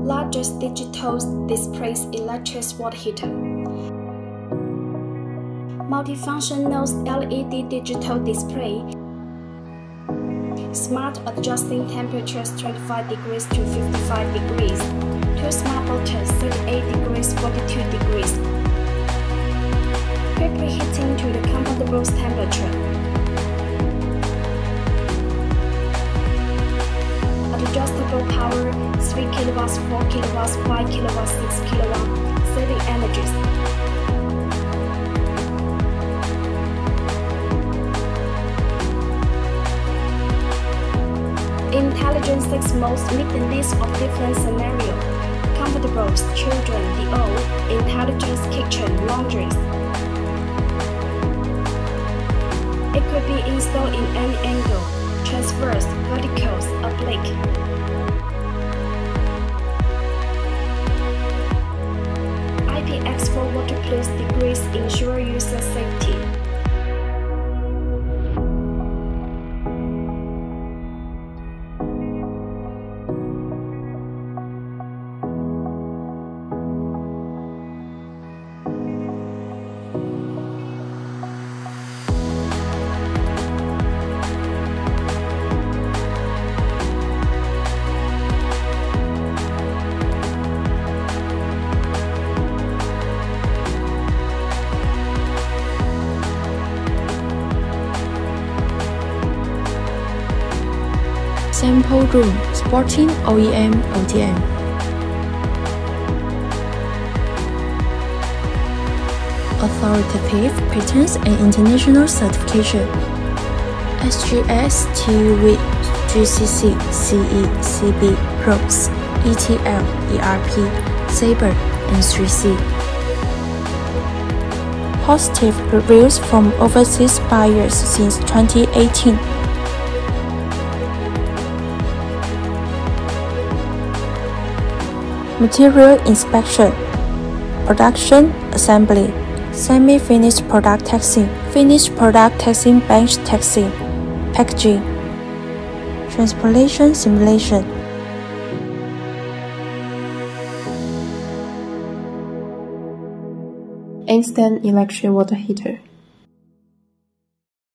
Largest digital displays electric water heater. Multifunctional LED digital display. Smart adjusting temperatures 25 degrees to 55 degrees. 2 smart buttons 38 degrees, 42 degrees. Quickly heating to the comfortable temperature. Adjustable power 3 kW, 4 kW, 5 kW, 6 kW, saving energies. Intelligent 6 modes meet the needs of different scenarios. Comfortable children, the old, intelligent kitchen, laundries. It could be installed in any angle, transverse, verticals, oblique. IPX4 waterproof degrees ensure user safety. Sample room, sporting OEM, ODM. Authoritative patents and international certification. SG02V, GCC, CE, CB, ROX, ETL, ERP, Sabre, and 3C. Positive reviews from overseas buyers since 2018. Material inspection, production, assembly, semi-finished product testing, finished product testing, bench testing, packaging, transportation simulation. Instant electric water heater.